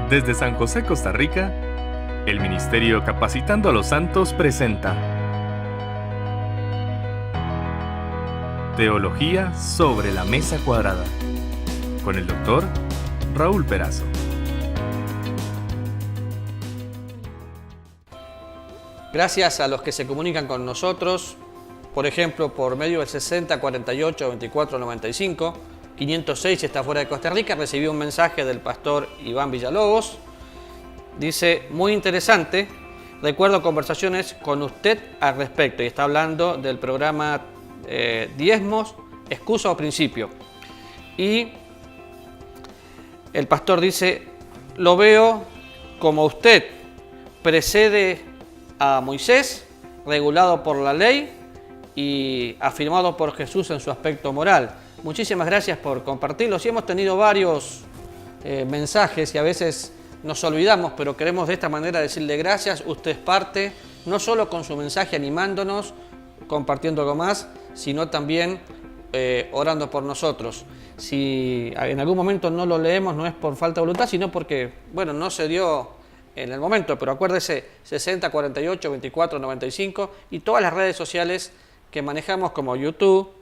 Desde San José, Costa Rica, el Ministerio Capacitando a los Santos presenta Teología sobre la Mesa Cuadrada, con el Dr. Raúl Perazo. Gracias a los que se comunican con nosotros, por ejemplo, por medio del 60 48 24 95, 506 si está fuera de Costa Rica, recibí un mensaje del pastor Iván Villalobos. Dice, muy interesante, recuerdo conversaciones con usted al respecto, y está hablando del programa Diezmos, Excusa o Principio. Y el pastor dice, lo veo como usted precede a Moisés, regulado por la ley y afirmado por Jesús en su aspecto moral. Muchísimas gracias por compartirlos. Y hemos tenido varios mensajes y a veces nos olvidamos, pero queremos de esta manera decirle gracias. Usted es parte, no solo con su mensaje animándonos, compartiendo algo más, sino también orando por nosotros. Si en algún momento no lo leemos, no es por falta de voluntad, sino porque, bueno, no se dio en el momento, pero acuérdese, 60 48 24 95 y todas las redes sociales que manejamos como YouTube,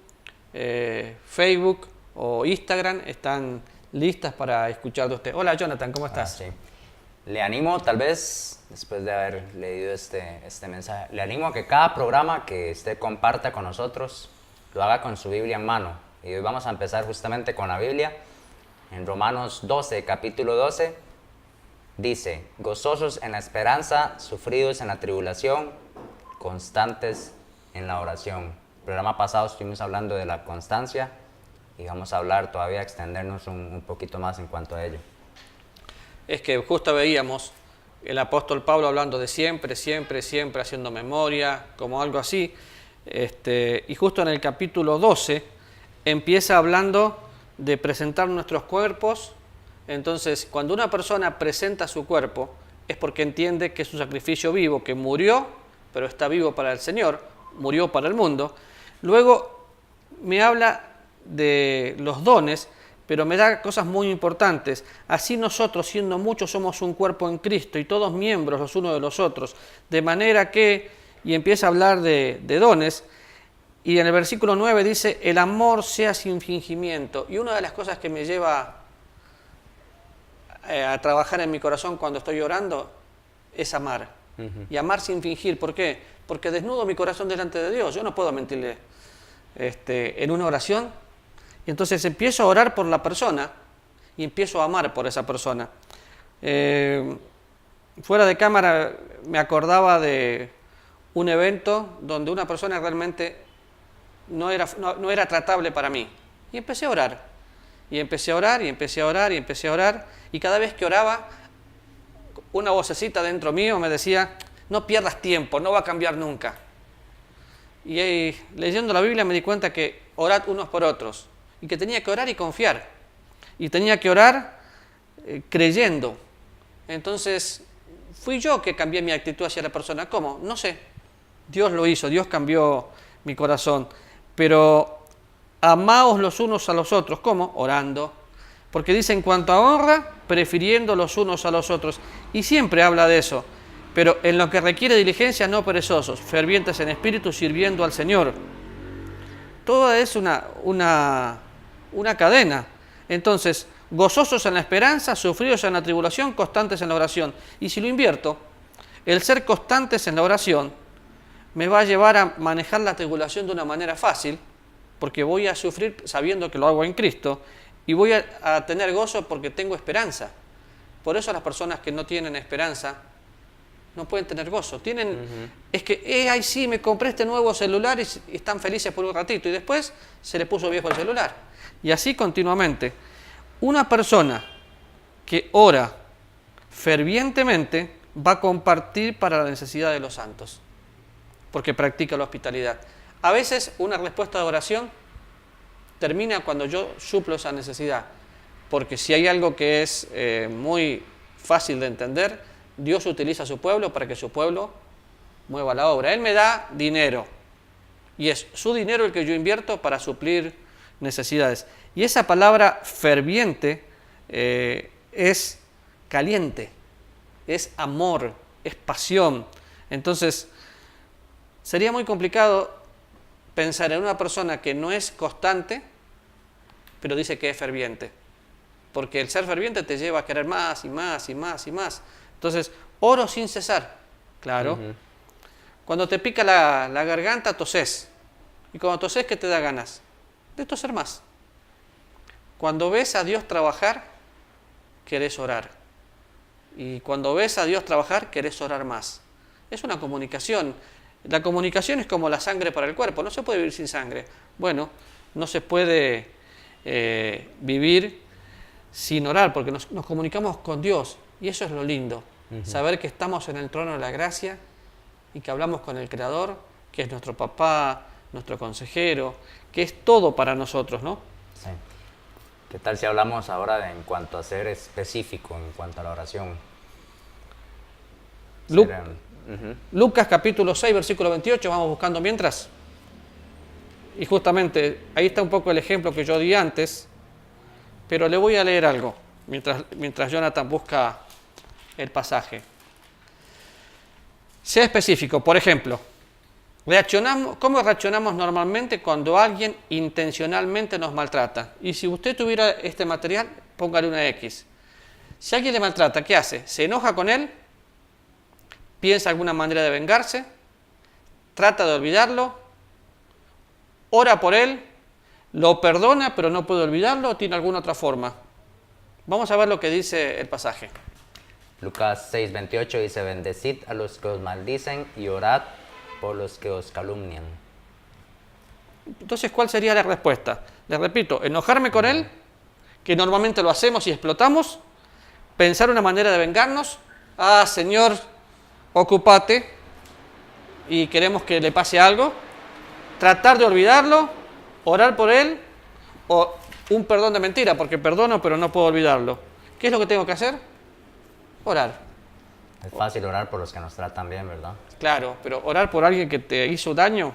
Facebook o Instagram están listas para escuchar de usted. Hola Jonathan, ¿cómo estás? Sí. Le animo, tal vez, después de haber leído este mensaje, le animo a que cada programa que usted comparta con nosotros lo haga con su Biblia en mano. Y hoy vamos a empezar justamente con la Biblia. En Romanos 12, capítulo 12, dice, gozosos en la esperanza, sufridos en la tribulación, constantes en la oración. El programa pasado estuvimos hablando de la constancia y vamos a hablar todavía, extendernos un poquito más en cuanto a ello. Es que justo veíamos el apóstol Pablo hablando de siempre haciendo memoria, como algo así. Y justo en el capítulo 12 empieza hablando de presentar nuestros cuerpos. Entonces, cuando una persona presenta su cuerpo, es porque entiende que es un sacrificio vivo, que murió, pero está vivo para el Señor, murió para el mundo. Luego me habla de los dones, pero me da cosas muy importantes. Así nosotros, siendo muchos, somos un cuerpo en Cristo y todos miembros los unos de los otros. De manera que, y empieza a hablar de dones, y en el versículo 9 dice, el amor sea sin fingimiento. Y una de las cosas que me lleva a trabajar en mi corazón cuando estoy orando es amar. Y amar sin fingir. ¿Por qué? Porque desnudo mi corazón delante de Dios. Yo no puedo mentirle en una oración. Y entonces empiezo a orar por la persona y empiezo a amar por esa persona. Fuera de cámara me acordaba de un evento donde una persona realmente no era tratable para mí. Y empecé a orar. Y empecé a orar, y empecé a orar, y empecé a orar. Y cada vez que oraba, una vocecita dentro mío me decía, no pierdas tiempo, no va a cambiar nunca. Y leyendo la Biblia me di cuenta que orad unos por otros. Y que tenía que orar y confiar. Y tenía que orar creyendo. Entonces, fui yo que cambié mi actitud hacia la persona. ¿Cómo? No sé. Dios lo hizo, Dios cambió mi corazón. Pero amaos los unos a los otros. ¿Cómo? Orando. Porque dice en cuanto a honra, prefiriendo los unos a los otros. Y siempre habla de eso. Pero en lo que requiere diligencia, no perezosos, fervientes en espíritu, sirviendo al Señor. Todo es una cadena. Entonces, gozosos en la esperanza, sufridos en la tribulación, constantes en la oración. Y si lo invierto, el ser constantes en la oración me va a llevar a manejar la tribulación de una manera fácil, porque voy a sufrir sabiendo que lo hago en Cristo, y voy a tener gozo porque tengo esperanza. Por eso las personas que no tienen esperanza no pueden tener gozo. Es que, ay sí, me compré este nuevo celular y están felices por un ratito, y después se le puso viejo el celular. Y así continuamente. Una persona que ora fervientemente va a compartir para la necesidad de los santos, porque practica la hospitalidad. A veces una respuesta de oración termina cuando yo suplo esa necesidad, porque si hay algo que es muy fácil de entender, Dios utiliza a su pueblo para que su pueblo mueva la obra. Él me da dinero y es su dinero el que yo invierto para suplir necesidades. Y esa palabra ferviente es caliente, es amor, es pasión. Entonces, sería muy complicado pensar en una persona que no es constante, pero dice que es ferviente. Porque el ser ferviente te lleva a querer más y más y más y más. Entonces, oro sin cesar. Claro. Ujú. Cuando te pica la garganta, toses. Y cuando toses, ¿qué te da ganas? De toser más. Cuando ves a Dios trabajar, querés orar. Y cuando ves a Dios trabajar, querés orar más. Es una comunicación. La comunicación es como la sangre para el cuerpo. No se puede vivir sin sangre. Bueno, no se puede vivir sin orar, porque nos comunicamos con Dios. Y eso es lo lindo. Saber que estamos en el trono de la gracia y que hablamos con el Creador, que es nuestro papá, nuestro consejero, que es todo para nosotros, ¿no? Sí. ¿Qué tal si hablamos ahora en cuanto a ser específico, en cuanto a la oración? Lucas capítulo 6, versículo 28, vamos buscando mientras. Y justamente ahí está un poco el ejemplo que yo di antes, pero le voy a leer algo mientras Jonathan busca el pasaje. Sea específico, por ejemplo, ¿cómo reaccionamos normalmente cuando alguien intencionalmente nos maltrata? Y si usted tuviera este material, póngale una X. Si alguien le maltrata, ¿qué hace? ¿Se enoja con él? ¿Piensa alguna manera de vengarse? ¿Trata de olvidarlo? ¿Ora por él? ¿Lo perdona pero no puede olvidarlo o tiene alguna otra forma? Vamos a ver lo que dice el pasaje. Lucas 6:28 dice: bendecid a los que os maldicen y orad por los que os calumnian. Entonces, ¿cuál sería la respuesta? Les repito, enojarme con él, que normalmente lo hacemos y explotamos, pensar una manera de vengarnos, Señor, ocúpate y queremos que le pase algo, tratar de olvidarlo, orar por él o un perdón de mentira, porque perdono pero no puedo olvidarlo. ¿Qué es lo que tengo que hacer? Orar. Es fácil orar por los que nos tratan bien, ¿verdad? Claro, pero orar por alguien que te hizo daño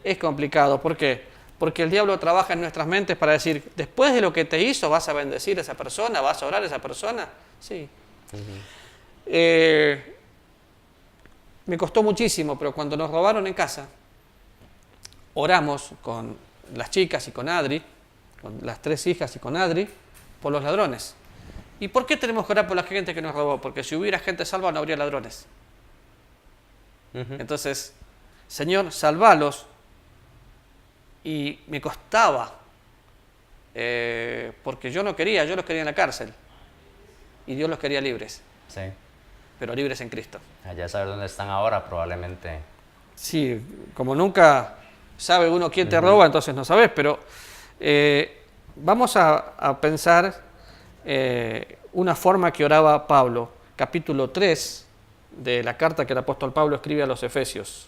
es complicado. ¿Por qué? Porque el diablo trabaja en nuestras mentes para decir, después de lo que te hizo, ¿vas a bendecir a esa persona? ¿Vas a orar a esa persona? Sí. Me costó muchísimo, pero cuando nos robaron en casa, oramos con las chicas y con Adri, con las 3 hijas y con Adri, por los ladrones. ¿Y por qué tenemos que orar por la gente que nos robó? Porque si hubiera gente salva no habría ladrones. Entonces, Señor, salvalos. Y me costaba, porque yo los quería en la cárcel. Y Dios los quería libres. Sí. Pero libres en Cristo. Ya saber dónde están ahora, probablemente. Sí, como nunca sabe uno quién te roba, entonces no sabes, pero vamos a pensar una forma que oraba Pablo, capítulo 3 de la carta que el apóstol Pablo escribe a los Efesios.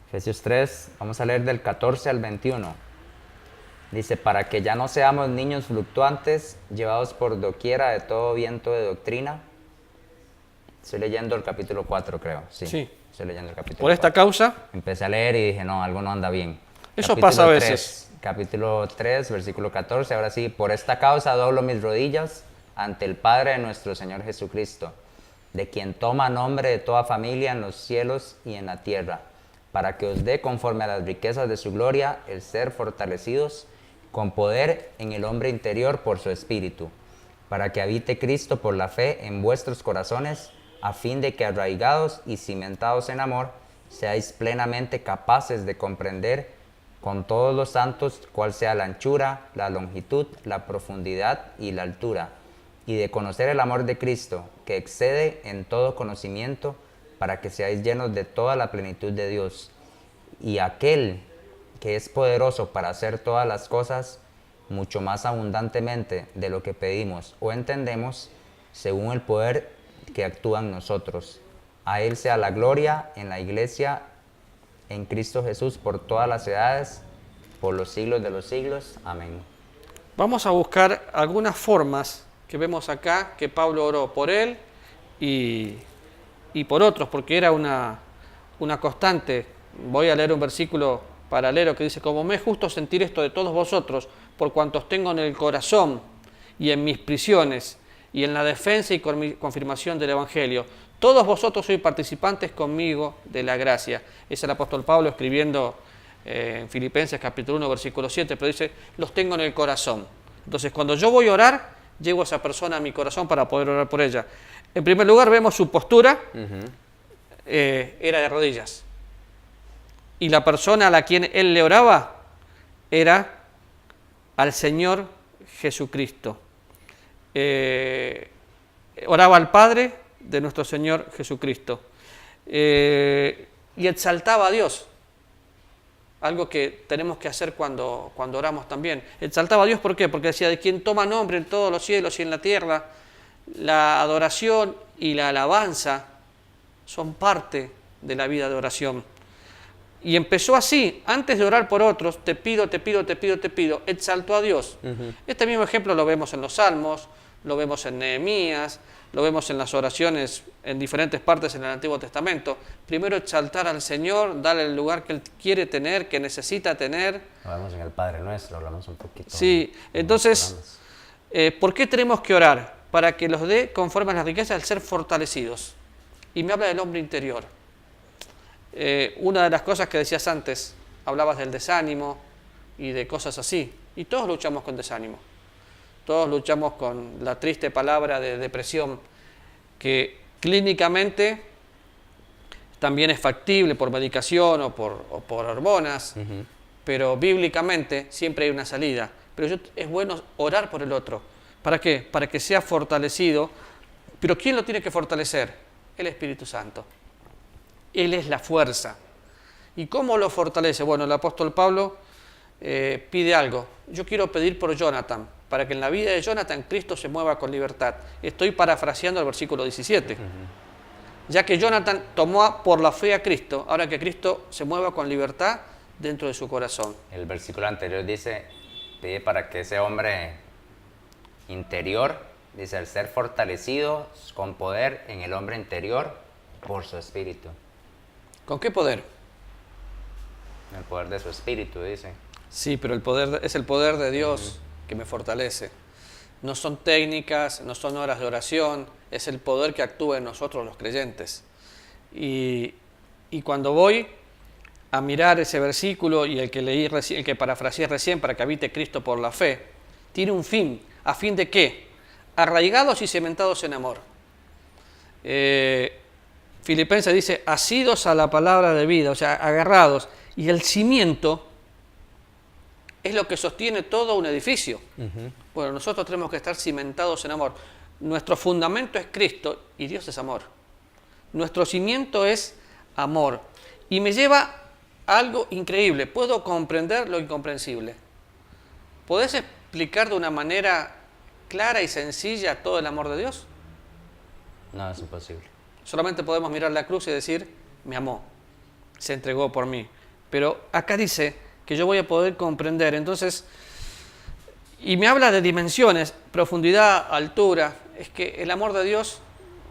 Efesios 3, vamos a leer del 14 al 21. Dice: para que ya no seamos niños fluctuantes, llevados por doquiera de todo viento de doctrina. Estoy leyendo el capítulo 4, creo. Sí. Estoy leyendo el capítulo 4. Por esta causa. Empecé a leer y dije, no, algo no anda bien. Eso Capítulo pasa a 3, veces. Capítulo 3, versículo 14. Ahora sí: por esta causa doblo mis rodillas ante el Padre de nuestro Señor Jesucristo, de quien toma nombre de toda familia en los cielos y en la tierra, para que os dé conforme a las riquezas de su gloria el ser fortalecidos con poder en el hombre interior por su espíritu, para que habite Cristo por la fe en vuestros corazones, a fin de que arraigados y cimentados en amor, seáis plenamente capaces de comprender con todos los santos cuál sea la anchura, la longitud, la profundidad y la altura, y de conocer el amor de Cristo, que excede en todo conocimiento, para que seáis llenos de toda la plenitud de Dios. Y aquel que es poderoso para hacer todas las cosas, mucho más abundantemente de lo que pedimos o entendemos, según el poder que actúa en nosotros. A Él sea la gloria en la Iglesia, en Cristo Jesús, por todas las edades, por los siglos de los siglos. Amén. Vamos a buscar algunas formas que vemos acá, que Pablo oró por él y por otros, porque era una constante. Voy a leer un versículo paralelo que dice: como me es justo sentir esto de todos vosotros, por cuantos tengo en el corazón y en mis prisiones, y en la defensa y confirmación del Evangelio. Todos vosotros sois participantes conmigo de la gracia. Es el apóstol Pablo escribiendo en Filipenses capítulo 1, versículo 7, pero dice, los tengo en el corazón. Entonces, cuando yo voy a orar, llevo a esa persona a mi corazón para poder orar por ella. En primer lugar, vemos su postura, era de rodillas. Y la persona a la quien él le oraba era al Señor Jesucristo. Oraba al Padre de nuestro Señor Jesucristo. Y exaltaba a Dios. Algo que tenemos que hacer cuando oramos también. Exaltaba a Dios, ¿por qué? Porque decía, de quien toma nombre en todos los cielos y en la tierra, la adoración y la alabanza son parte de la vida de oración. Y empezó así, antes de orar por otros, te pido, exaltó a Dios. Este mismo ejemplo lo vemos en los Salmos, lo vemos en Nehemías, lo vemos en las oraciones en diferentes partes en el Antiguo Testamento. Primero exaltar al Señor, darle el lugar que Él quiere tener, que necesita tener. Lo vemos en el Padre Nuestro, hablamos un poquito. Sí, entonces, ¿por qué tenemos que orar? Para que los dé conforme a las riquezas al ser fortalecidos. Y me habla del hombre interior. Una de las cosas que decías antes, hablabas del desánimo y de cosas así. Y todos luchamos con desánimo. Todos luchamos con la triste palabra de depresión, que clínicamente también es factible por medicación o por hormonas, pero bíblicamente siempre hay una salida. Pero es bueno orar por el otro. ¿Para qué? Para que sea fortalecido. ¿Pero quién lo tiene que fortalecer? El Espíritu Santo. Él es la fuerza. ¿Y cómo lo fortalece? Bueno, el apóstol Pablo pide algo. Yo quiero pedir por Jonathan, para que en la vida de Jonathan Cristo se mueva con libertad. Estoy parafraseando el versículo 17. Ya que Jonathan tomó por la fe a Cristo, ahora que Cristo se mueva con libertad dentro de su corazón. El versículo anterior dice, pide para que ese hombre interior, dice, al ser fortalecido con poder en el hombre interior por su espíritu. ¿Con qué poder? El poder de su espíritu, dice. Sí, pero el poder es el poder de Dios que me fortalece. No son técnicas, no son horas de oración, es el poder que actúa en nosotros los creyentes. Y cuando voy a mirar ese versículo y el que leí recién, el que parafraseé recién, para que habite Cristo por la fe, tiene un fin. ¿A fin de qué? Arraigados y cementados en amor. Filipenses dice, asidos a la palabra de vida, o sea, agarrados. Y el cimiento es lo que sostiene todo un edificio. Bueno, nosotros tenemos que estar cimentados en amor. Nuestro fundamento es Cristo y Dios es amor. Nuestro cimiento es amor. Y me lleva a algo increíble. Puedo comprender lo incomprensible. ¿Podés explicar de una manera clara y sencilla todo el amor de Dios? No, es imposible. Solamente podemos mirar la cruz y decir, me amó, se entregó por mí. Pero acá dice que yo voy a poder comprender. Entonces, y me habla de dimensiones, profundidad, altura. Es que el amor de Dios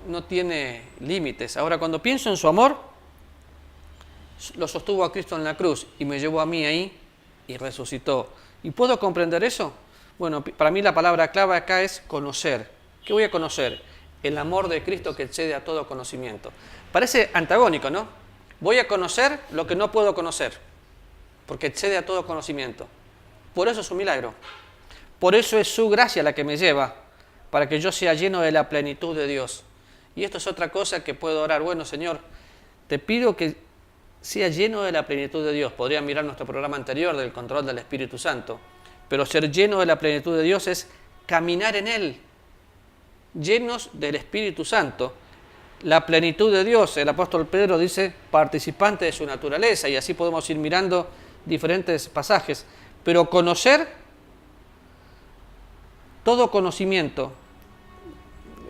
no tiene límites. Ahora, cuando pienso en su amor, lo sostuvo a Cristo en la cruz y me llevó a mí ahí y resucitó. ¿Y puedo comprender eso? Bueno, para mí la palabra clave acá es conocer. ¿Qué voy a conocer? El amor de Cristo que excede a todo conocimiento. Parece antagónico, ¿no? Voy a conocer lo que no puedo conocer, porque excede a todo conocimiento. Por eso es un milagro. Por eso es su gracia la que me lleva, para que yo sea lleno de la plenitud de Dios. Y esto es otra cosa que puedo orar. Bueno, Señor, te pido que sea lleno de la plenitud de Dios. Podrían mirar nuestro programa anterior del control del Espíritu Santo. Pero ser lleno de la plenitud de Dios es caminar en Él, llenos del Espíritu Santo. La plenitud de Dios, el apóstol Pedro dice, participante de su naturaleza, y así podemos ir mirando diferentes pasajes. Pero conocer, todo conocimiento,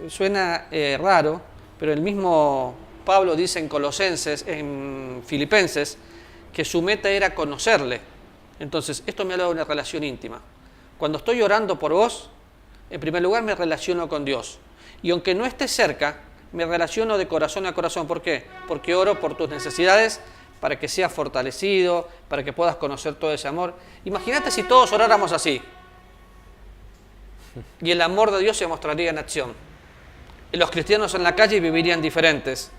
suena raro, pero el mismo Pablo dice en Colosenses, en Filipenses, que su meta era conocerle. Entonces, esto me habla de una relación íntima. Cuando estoy orando por vos, en primer lugar me relaciono con Dios. Y aunque no esté cerca, me relaciono de corazón a corazón. ¿Por qué? Porque oro por tus necesidades, para que seas fortalecido, para que puedas conocer todo ese amor. Imagínate si todos oráramos así. y el amor de Dios se mostraría en acción. Y los cristianos en la calle vivirían diferentes.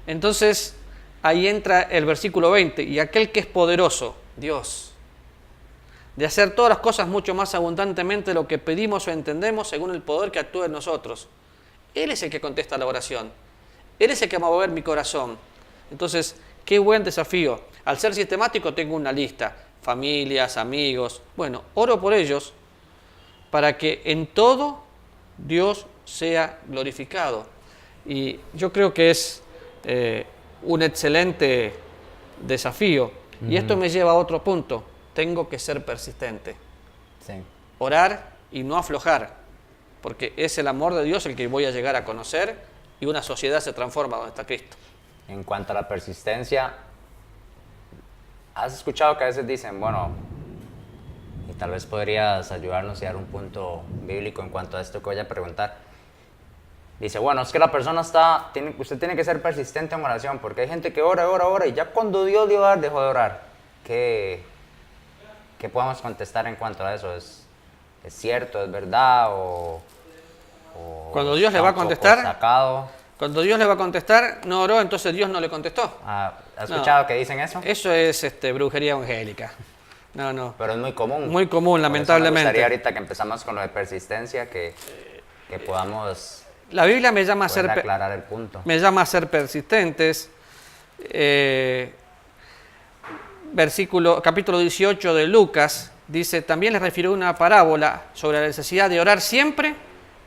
Entonces, ahí entra el versículo 20, y aquel que es poderoso, Dios, de hacer todas las cosas mucho más abundantemente de lo que pedimos o entendemos según el poder que actúa en nosotros. Él es el que contesta la oración. Él es el que va a mover mi corazón. Entonces, qué buen desafío. Al ser sistemático tengo una lista, familias, amigos. Bueno, oro por ellos para que en todo Dios sea glorificado. Y yo creo que es un excelente desafío. Y esto me lleva a otro punto. Tengo que ser persistente. Sí. Orar y no aflojar, porque es el amor de Dios el que voy a llegar a conocer y una sociedad se transforma donde está Cristo. En cuanto a la persistencia, has escuchado que a veces dicen, bueno, y tal vez podrías ayudarnos y dar un punto bíblico en cuanto a esto que voy a preguntar. Dice, bueno, es que la persona usted tiene que ser persistente en oración, porque hay gente que ora, ora, ora, y ya cuando Dios le va a dar, dejó de orar. ¿Qué podemos contestar en cuanto a eso? ¿Es cierto, es verdad o cuando Dios le va a contestar, sacado? Cuando Dios le va a contestar, no oró, entonces Dios no le contestó. ¿Has escuchado que dicen eso? Eso es brujería evangélica. No. Pero es muy común. Muy común, lamentablemente. Me gustaría ahorita que empezamos con lo de persistencia que podamos la Biblia me llama aclarar el punto. Me llama a ser persistentes. Capítulo 18 de Lucas dice, también les refirió una parábola sobre la necesidad de orar siempre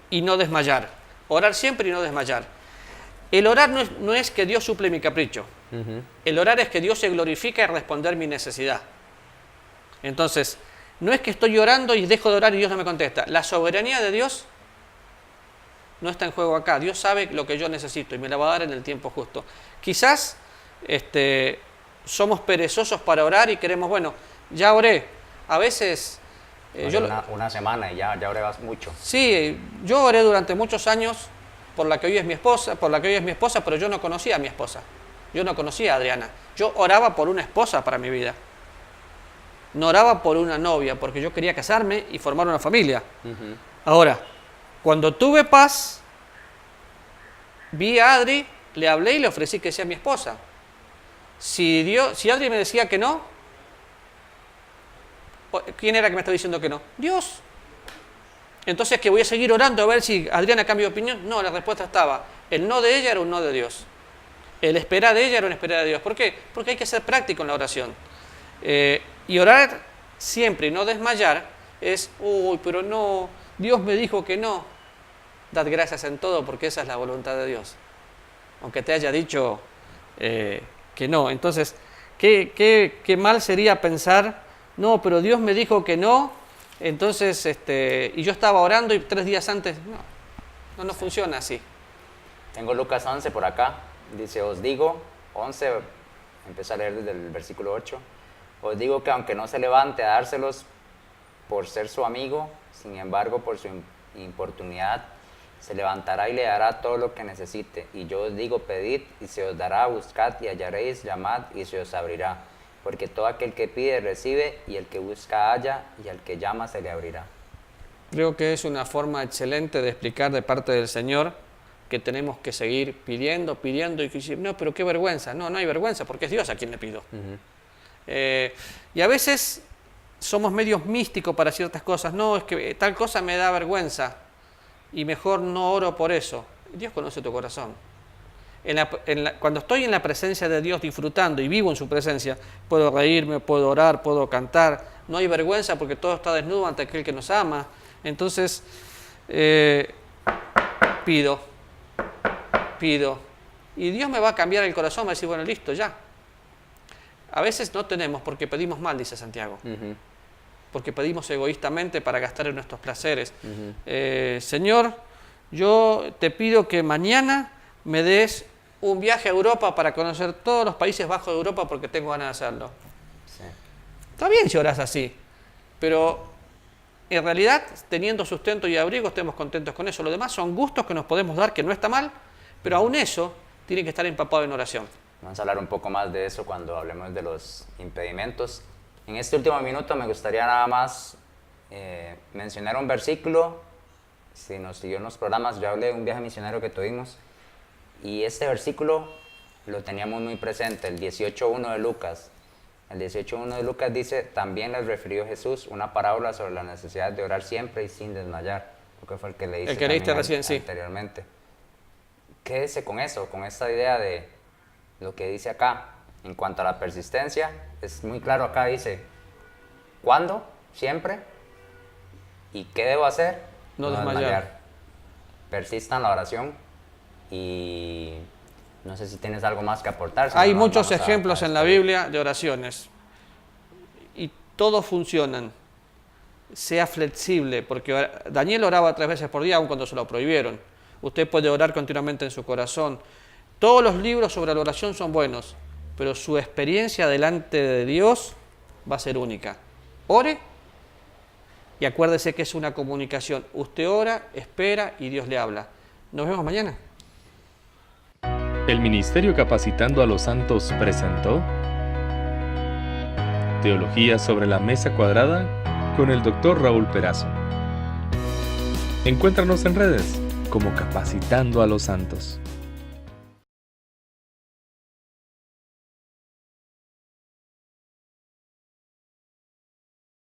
y no desmayar. Orar siempre y no desmayar. El orar no es que Dios suple mi capricho. El orar es que Dios se glorifica y responder mi necesidad. Entonces, no es que estoy orando y dejo de orar y Dios no me contesta. La soberanía de Dios no está en juego acá. Dios sabe lo que yo necesito y me la va a dar en el tiempo justo. Quizás somos perezosos para orar y queremos, bueno, ya oré. A veces... una semana y ya oré mucho. Sí, yo oré durante muchos años por la que hoy es mi esposa, pero yo no conocía a mi esposa. Yo no conocía a Adriana. Yo oraba por una esposa para mi vida. No oraba por una novia, porque yo quería casarme y formar una familia. Ahora, cuando tuve paz, vi a Adri, le hablé y le ofrecí que sea mi esposa. Si Adri me decía que no, ¿quién era que me estaba diciendo que no? Dios. Entonces, ¿que voy a seguir orando a ver si Adriana cambia de opinión? No, la respuesta estaba, el no de ella era un no de Dios. El esperar de ella era un esperar de Dios. ¿Por qué? Porque hay que ser práctico en la oración. Y orar siempre y no desmayar es, pero no, Dios me dijo que no. Dad gracias en todo porque esa es la voluntad de Dios. Aunque te haya dicho que no. Entonces, qué mal sería pensar, no, pero Dios me dijo que no, entonces, y yo estaba orando y 3 días antes, no funciona así. Tengo Lucas 11 por acá, dice, os digo, 11, empiezo a leer desde el versículo 8, os digo que aunque no se levante a dárselos por ser su amigo, sin embargo, por su importunidad, se levantará y le dará todo lo que necesite. Y yo os digo, pedid y se os dará, buscad y hallaréis, llamad y se os abrirá. Porque todo aquel que pide recibe, y el que busca halla, y al que llama se le abrirá. Creo que es una forma excelente de explicar de parte del Señor que tenemos que seguir pidiendo y decir, no, pero qué vergüenza. No hay vergüenza porque es Dios a quien le pido. Y a veces somos medios místicos para ciertas cosas. No, es que tal cosa me da vergüenza y mejor no oro por eso. Dios conoce tu corazón. Cuando estoy en la presencia de Dios disfrutando y vivo en su presencia, puedo reírme, puedo orar, puedo cantar. No hay vergüenza porque todo está desnudo ante aquel que nos ama. Entonces, pido. Y Dios me va a cambiar el corazón, me va a decir, bueno, listo, ya. A veces no tenemos porque pedimos mal, dice Santiago. Porque pedimos egoístamente para gastar en nuestros placeres. Señor, yo te pido que mañana me des un viaje a Europa para conocer todos los Países Bajos de Europa porque tengo ganas de hacerlo. Sí. Está bien si orás así, pero en realidad, teniendo sustento y abrigo, estemos contentos con eso. Lo demás son gustos que nos podemos dar, que no está mal, pero aún eso tiene que estar empapado en oración. Vamos a hablar un poco más de eso cuando hablemos de los impedimentos. En este último minuto me gustaría nada más mencionar un versículo si nos siguió en los programas, yo hablé de un viaje misionero que tuvimos y este versículo lo teníamos muy presente, el 18.1 de Lucas. El 18.1 de Lucas dice, también les refirió Jesús una parábola sobre la necesidad de orar siempre y sin desmayar. Creo que fue el que le El que leíste recién, sí. Anteriormente. Quédese con eso, con esta idea de lo que dice acá. En cuanto a la persistencia, es muy claro acá, dice, ¿cuándo? Siempre. ¿Y qué debo hacer? No desmayar. Persista en la oración y no sé si tienes algo más que aportar. Hay muchos ejemplos en la Biblia de oraciones y todos funcionan. Sea flexible, porque Daniel oraba 3 veces por día, aun cuando se lo prohibieron. Usted puede orar continuamente en su corazón. Todos los libros sobre la oración son buenos, pero su experiencia delante de Dios va a ser única. Ore y acuérdese que es una comunicación. Usted ora, espera y Dios le habla. Nos vemos mañana. El Ministerio Capacitando a los Santos presentó Teología sobre la Mesa Cuadrada con el Dr. Raúl Perazo. Encuéntranos en redes como Capacitando a los Santos.